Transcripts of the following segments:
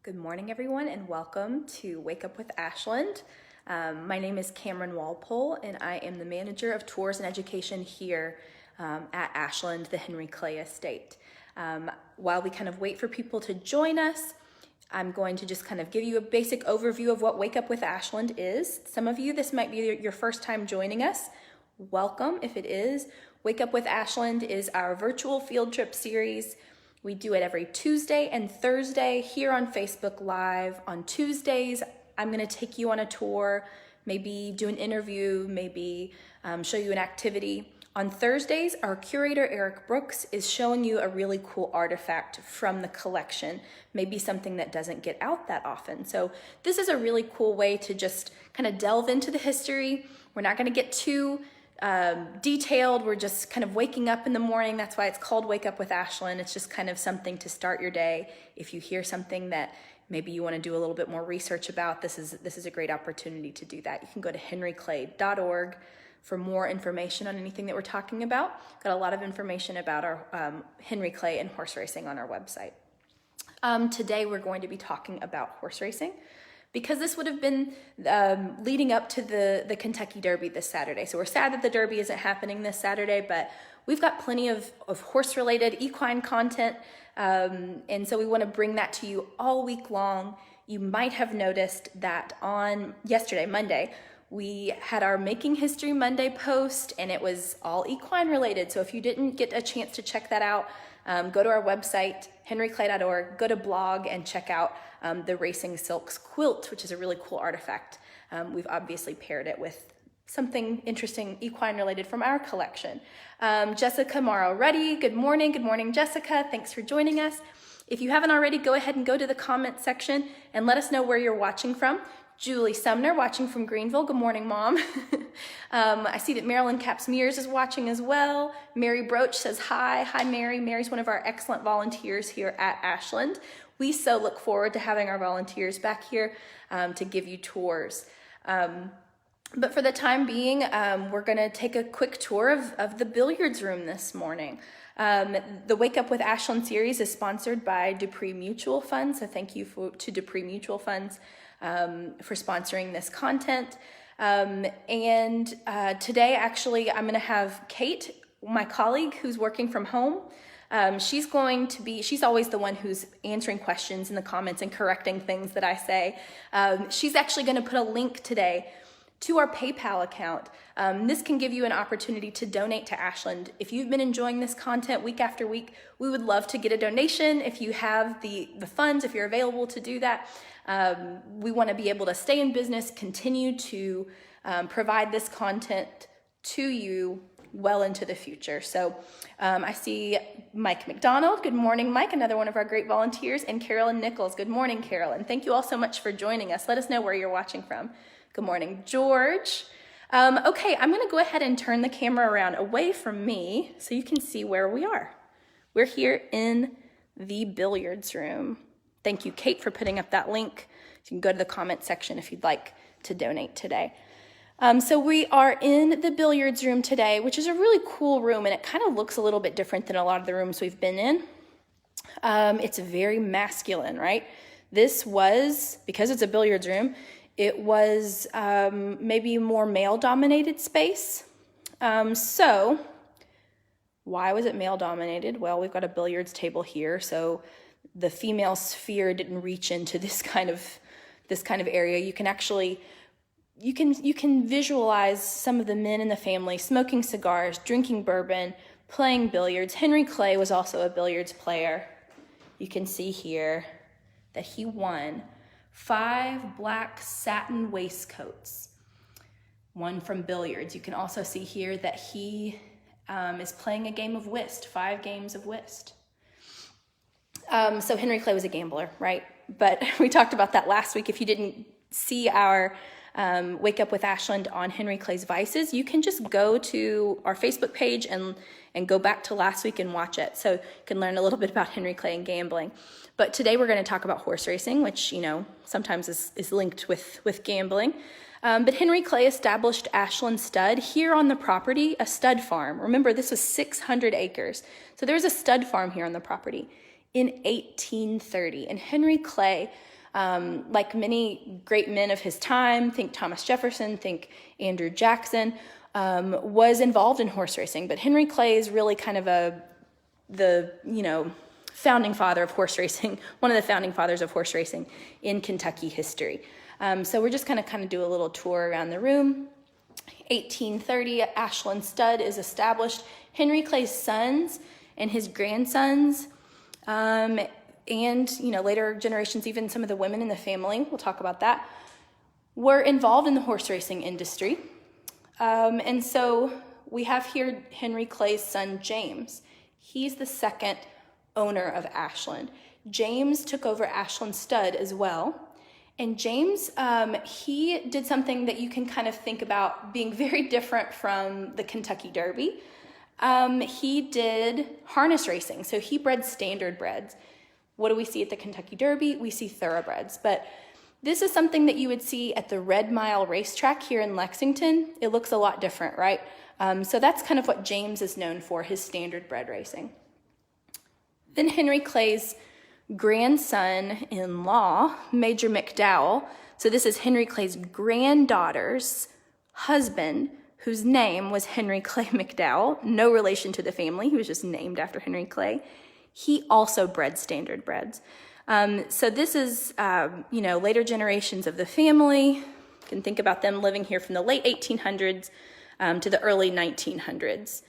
Good morning, everyone, and welcome to Wake Up with Ashland. My name is Cameron Walpole, and I am the manager of tours and education here at Ashland, the Henry Clay Estate. While we kind of wait for people to join us, I'm going to just kind of give you a basic overview of what Wake Up with Ashland is. Some of you, this might be your first time joining us. Welcome if it is. Wake Up with Ashland is our virtual field trip series. We do it every Tuesday and Thursday here on Facebook Live. On Tuesdays, I'm going to take you on a tour, maybe do an interview, maybe show you an activity. On Thursdays, our curator, Eric Brooks, is showing you a really cool artifact from the collection, maybe something that doesn't get out that often. So this is a really cool way to just kind of delve into the history. We're not going to get too detailed. We're just kind of waking up in the morning. That's why it's called Wake Up with Ashland. It's just kind of something to start your day. If you hear something that maybe you want to do a little bit more research about, this is a great opportunity to do that. You can go to henryclay.org for more information on anything that we're talking about. Got a lot of information about our Henry Clay and horse racing on our website. Today we're going to be talking about horse racing, because this would have been leading up to the Kentucky Derby this Saturday. So we're sad that the Derby isn't happening this Saturday, but we've got plenty of horse-related equine content, and so we want to bring that to you all week long. You might have noticed that on yesterday, Monday, we had our Making History Monday post, and it was all equine related. So if you didn't get a chance to check that out, go to our website, henryclay.org, go to blog and check out the Racing Silks quilt, which is a really cool artifact. We've obviously paired it with something interesting equine related from our collection. Jessica Morrow-Ruddy, good morning, Jessica. Thanks for joining us. If you haven't already, go ahead and go to the comment section and let us know where you're watching from. Julie Sumner, watching from Greenville. Good morning, Mom. I see that Marilyn Caps-Mears is watching as well. Mary Broach says hi. Hi, Mary. Mary's one of our excellent volunteers here at Ashland. We so look forward to having our volunteers back here to give you tours. But for the time being, we're going to take a quick tour of the billiards room this morning. The Wake Up with Ashland series is sponsored by Dupree Mutual Funds, so thank you to Dupree Mutual Funds for sponsoring this content. And today, actually, I'm going to have Kate, my colleague who's working from home. She's always the one who's answering questions in the comments and correcting things that I say. She's actually going to put a link today to our PayPal account. This can give you an opportunity to donate to Ashland. If you've been enjoying this content week after week, we would love to get a donation. If you have the funds, if you're available to do that, we want to be able to stay in business, continue to provide this content to you well into the future. So I see Mike McDonald. Good morning, Mike, another one of our great volunteers, and Carolyn Nichols. Good morning, Carolyn. Thank you all so much for joining us. Let us know where you're watching from. Good morning, George. Okay, I'm going to go ahead and turn the camera around away from me so you can see where we are. We're here in the billiards room. Thank you, Kate, for putting up that link. You can go to the comment section if you'd like to donate today. So we are in the billiards room today, which is a really cool room, and it kind of looks a little bit different than a lot of the rooms we've been in. It's very masculine, right? This was, because it's a billiards room, it was maybe more male-dominated space. So why was it male-dominated? Well, we've got a billiards table here, so the female sphere didn't reach into this kind of area. You can actually, you can visualize some of the men in the family smoking cigars, drinking bourbon, playing billiards. Henry Clay was also a billiards player. You can see here that he won 5 black satin waistcoats, one from billiards. You can also see here that he is playing a game of whist, 5 games of whist. So Henry Clay was a gambler, right? But we talked about that last week. If you didn't see our Wake Up with Ashland on Henry Clay's vices, you can just go to our Facebook page and go back to last week and watch it. So you can learn a little bit about Henry Clay and gambling. But today we're going to talk about horse racing, which, sometimes is linked with gambling. But Henry Clay established Ashland Stud here on the property, a stud farm. Remember, this was 600 acres. So there's a stud farm here on the property in 1830. And Henry Clay Like many great men of his time, think Thomas Jefferson, think Andrew Jackson, was involved in horse racing. But Henry Clay is really kind of the founding father of horse racing, one of the founding fathers of horse racing in Kentucky history. So we're just kind of do a little tour around the room. 1830, Ashland Stud is established. Henry Clay's sons and his grandsons, and later generations, even some of the women in the family, we'll talk about that, were involved in the horse racing industry. And so we have here Henry Clay's son, James. He's the second owner of Ashland. James took over Ashland Stud as well. And James, he did something that you can kind of think about being very different from the Kentucky Derby. He did harness racing. So he bred standard breds. What do we see at the Kentucky Derby? We see thoroughbreds. But this is something that you would see at the Red Mile racetrack here in Lexington. It looks a lot different, right? So that's kind of what James is known for, his standard bred racing. Then Henry Clay's grandson-in-law, Major McDowell. So this is Henry Clay's granddaughter's husband, whose name was Henry Clay McDowell. No relation to the family. He was just named after Henry Clay. He also bred standard breds. So this is, later generations of the family. You can think about them living here from the late 1800s to the early 1900s.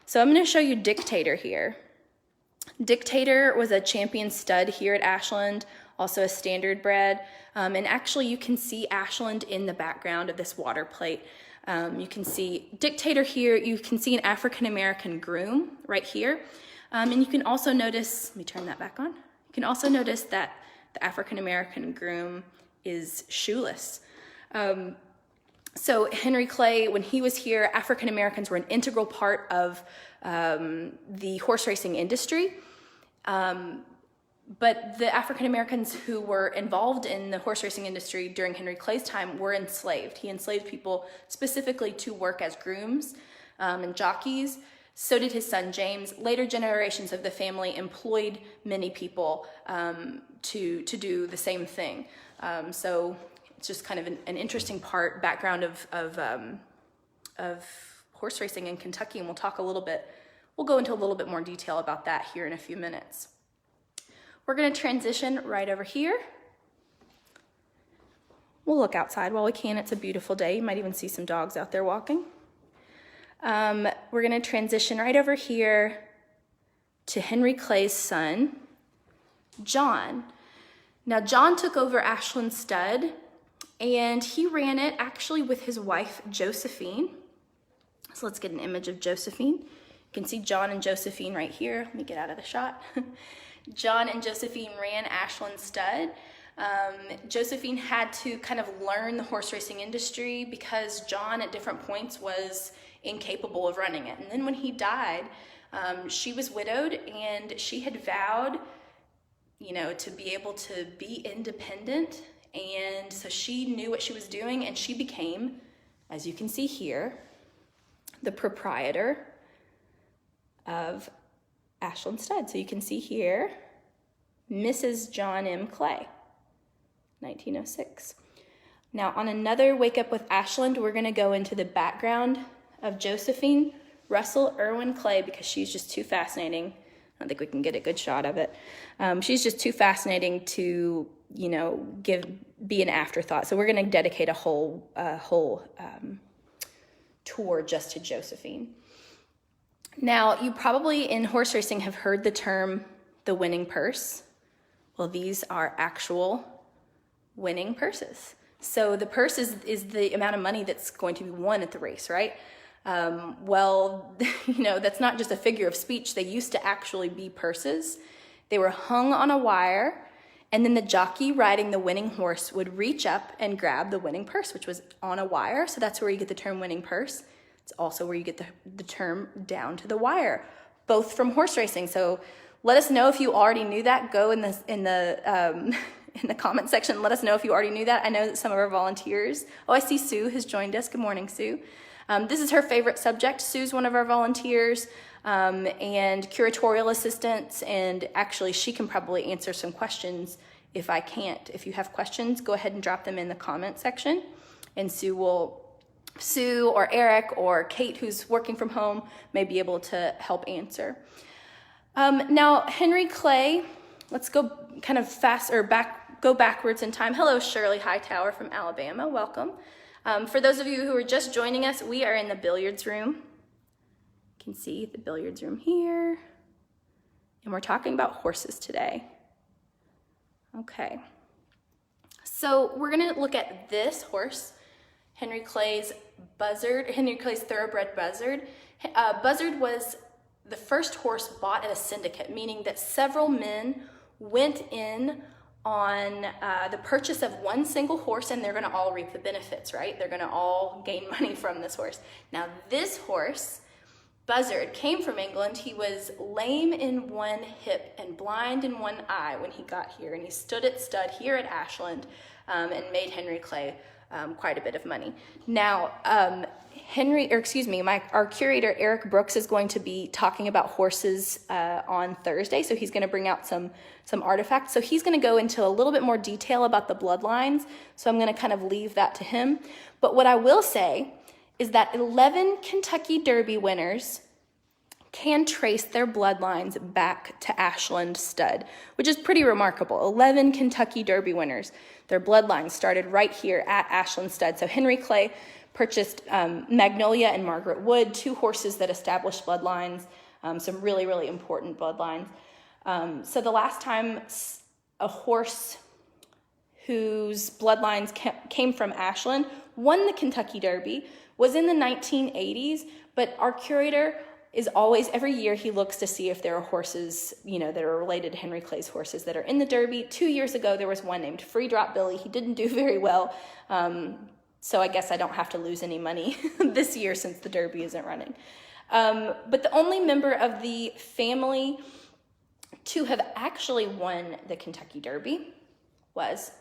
So I'm going to show you Dictator here. Dictator was a champion stud here at Ashland, also a standard bred. And actually you can see Ashland in the background of this water plate. You can see Dictator here. You can see an African-American groom right here. And you can also notice, let me turn that back on. You can also notice that the African-American groom is shoeless. So Henry Clay, when he was here, African-Americans were an integral part of the horse racing industry. But the African-Americans who were involved in the horse racing industry during Henry Clay's time were enslaved. He enslaved people specifically to work as grooms and jockeys. So did his son James. Later generations of the family employed many people to do the same thing. So it's just kind of an interesting background of horse racing in Kentucky, and we'll go into a little bit more detail about that here in a few minutes. We're going to transition right over here. We'll look outside while we can. It's a beautiful day. You might even see some dogs out there walking. We're going to transition right over here to Henry Clay's son, John. Now, John took over Ashland Stud, and he ran it actually with his wife, Josephine. So let's get an image of Josephine. You can see John and Josephine right here. Let me get out of the shot. John and Josephine ran Ashland Stud. Josephine had to kind of learn the horse racing industry because John at different points was incapable of running it. And then when he died, she was widowed, and she had vowed, to be able to be independent. And so she knew what she was doing, and she became, as you can see here, the proprietor of Ashland Stud. So you can see here, Mrs. John M. Clay, 1906. Now on another Wake Up with Ashland, we're going to go into the background of Josephine Russell Irwin Clay because she's just too fascinating. I don't think we can get a good shot of it. She's just too fascinating to, be an afterthought. So we're going to dedicate a whole tour just to Josephine. Now, you probably in horse racing have heard the term the winning purse. Well, these are actual winning purses. So the purse is the amount of money that's going to be won at the race, right? That's not just a figure of speech. They used to actually be purses. They were hung on a wire, and then the jockey riding the winning horse would reach up and grab the winning purse, which was on a wire. So that's where you get the term winning purse. It's also where you get the term down to the wire, both from horse racing. So let us know if you already knew that. Go in the comment section. Let us know if you already knew that. I know that some of our volunteers. Oh, I see Sue has joined us. Good morning, Sue. This is her favorite subject. Sue's one of our volunteers and curatorial assistants, and actually she can probably answer some questions If I can't, if you have questions, go ahead and drop them in the comment section, and Sue or Eric or Kate, who's working from home, may be able to help answer. Now, Henry Clay, let's go kind of go backwards in time. Hello, Shirley Hightower from Alabama, welcome. For those of you who are just joining us, we are in the billiards room. You can see the billiards room here. And we're talking about horses today. Okay. So we're gonna look at this horse, Henry Clay's thoroughbred Buzzard. Buzzard was the first horse bought at a syndicate, meaning that several men went in on the purchase of one single horse, and they're gonna all reap the benefits, right? They're gonna all gain money from this horse. Now this horse, Buzzard, came from England. He was lame in one hip and blind in one eye when he got here, and he stood at stud here at Ashland and made Henry Clay quite a bit of money. Now, our curator, Eric Brooks, is going to be talking about horses on Thursday, so he's gonna bring out some artifacts. So he's gonna go into a little bit more detail about the bloodlines, so I'm gonna kind of leave that to him. But what I will say is that 11 Kentucky Derby winners can trace their bloodlines back to Ashland stud, which is pretty remarkable. 11 Kentucky Derby winners, their bloodlines started right here at Ashland stud. So Henry Clay purchased Magnolia and Margaret Wood, 2 horses that established bloodlines, some really, really important bloodlines. So the last time a horse whose bloodlines came from Ashland won the Kentucky Derby was in the 1980s, but our curator is always, every year he looks to see if there are horses, that are related to Henry Clay's horses that are in the Derby. 2 years ago, there was one named Free Drop Billy. He didn't do very well, so I guess I don't have to lose any money this year since the Derby isn't running. But the only member of the family to have actually won the Kentucky Derby was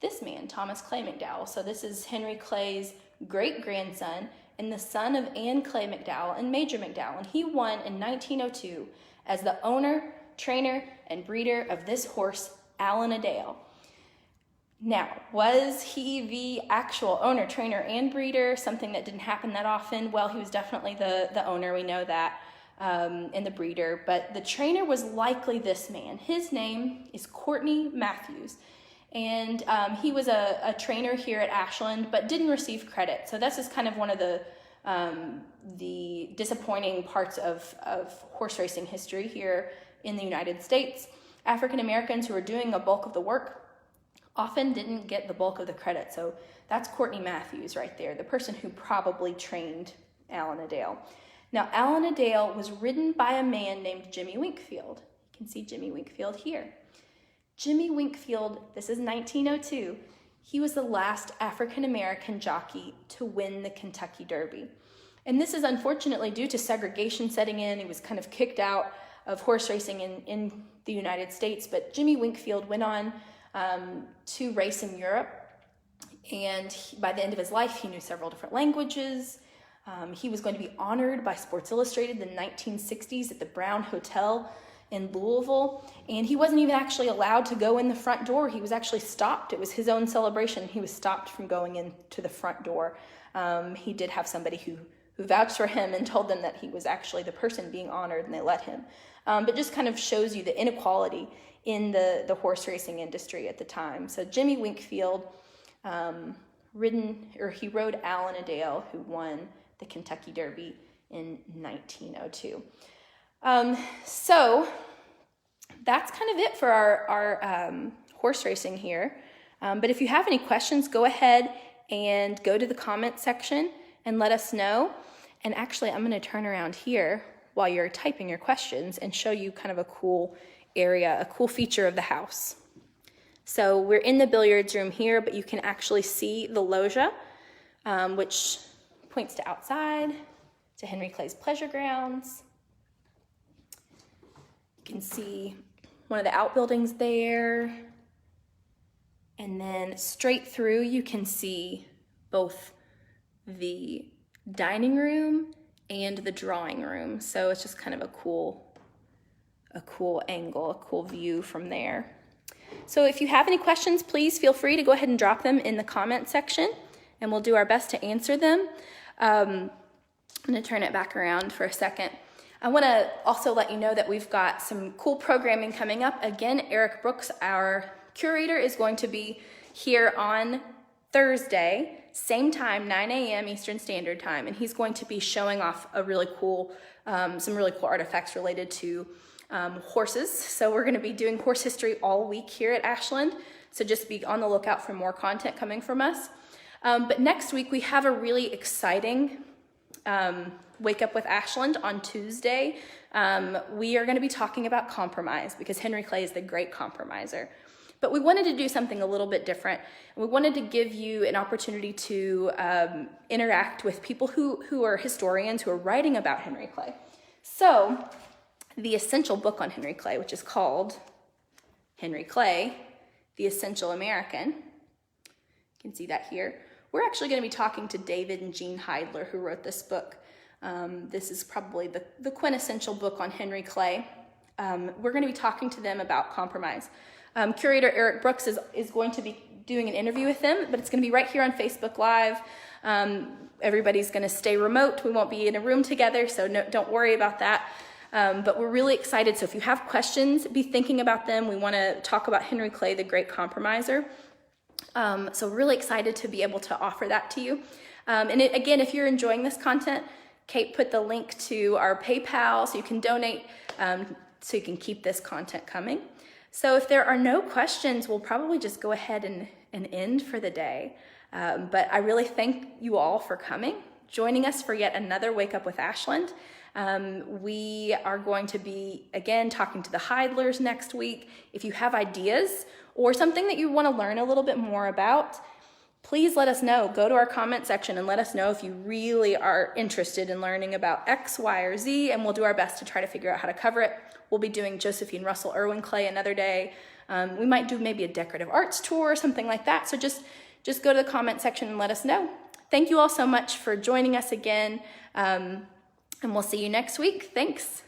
this man, Thomas Clay McDowell. So this is Henry Clay's great-grandson and the son of Anne Clay McDowell and Major McDowell. And he won in 1902 as the owner, trainer, and breeder of this horse, Allen a Dale. Now, was he the actual owner, trainer, and breeder? Something that didn't happen that often? Well, he was definitely the owner, we know that, and the breeder. But the trainer was likely this man. His name is Courtney Matthews. And he was a trainer here at Ashland, but didn't receive credit. So this is kind of one of the disappointing parts of horse racing history here in the United States. African Americans who were doing a bulk of the work often didn't get the bulk of the credit. So that's Courtney Matthews right there, the person who probably trained Allen a Dale. Now, Allen a Dale was ridden by a man named Jimmy Winkfield. You can see Jimmy Winkfield here. Jimmy Winkfield, this is 1902, he was the last African-American jockey to win the Kentucky Derby. And this is unfortunately due to segregation setting in. He was kind of kicked out of horse racing in the United States, but Jimmy Winkfield went on to race in Europe, and by the end of his life, he knew several different languages. He was going to be honored by Sports Illustrated in the 1960s at the Brown Hotel in Louisville, and he wasn't even actually allowed to go in the front door. He was actually stopped. It was his own celebration. He was stopped from going into the front door. He did have somebody who vouched for him and told them that he was actually the person being honored, and they let him. But just kind of shows you the inequality in the horse racing industry at the time. So Jimmy Winkfield he rode Allen a Dale, who won the Kentucky Derby in 1902. So that's kind of it for our horse racing here. But if you have any questions, go ahead and go to the comment section and let us know. And actually, I'm going to turn around here while you're typing your questions and show you kind of a cool area, a cool feature of the house. So we're in the billiards room here, but you can actually see the loggia, which points to outside, to Henry Clay's pleasure grounds. You can see one of the outbuildings there. And then straight through, you can see both the dining room and the drawing room. So it's just kind of a cool angle, a cool view from there. So if you have any questions, please feel free to go ahead and drop them in the comment section, and we'll do our best to answer them. I'm going to turn it back around for a second. I want to also let you know that we've got some cool programming coming up. Again, Eric Brooks, our curator, is going to be here on Thursday, same time, 9 a.m. Eastern Standard Time, and he's going to be showing off a really cool, some really cool artifacts related to horses. So we're going to be doing horse history all week here at Ashland, so just be on the lookout for more content coming from us. But next week we have a really exciting Wake Up with Ashland on Tuesday. We are going to be talking about compromise, because Henry Clay is the great compromiser. But we wanted to do something a little bit different. We wanted to give you an opportunity to interact with people who are historians, who are writing about Henry Clay. So the essential book on Henry Clay, which is called Henry Clay, The Essential American, you can see that here. We're actually going to be talking to David and Jean Heidler, who wrote this book. This is probably the quintessential book on Henry Clay. We're going to be talking to them about compromise. Curator Eric Brooks is going to be doing an interview with them, but it's going to be right here on Facebook Live. Everybody's going to stay remote. We won't be in a room together, so don't worry about that. But we're really excited. So if you have questions, be thinking about them. We want to talk about Henry Clay, the great compromiser. So really excited to be able to offer that to you. Again, if you're enjoying this content, Kate put the link to our PayPal so you can donate, so you can keep this content coming. So if there are no questions, we'll probably just go ahead and end for the day. But I really thank you all for coming, joining us for yet another Wake Up with Ashland. We are going to be, again, talking to the Heidlers next week. If you have ideas or something that you want to learn a little bit more about, please let us know. Go to our comment section and let us know if you really are interested in learning about X, Y, or Z, and we'll do our best to try to figure out how to cover it. We'll be doing Josephine Russell Irwin Clay another day. We might do maybe a decorative arts tour or something like that. So just go to the comment section and let us know. Thank you all so much for joining us again, and we'll see you next week. Thanks.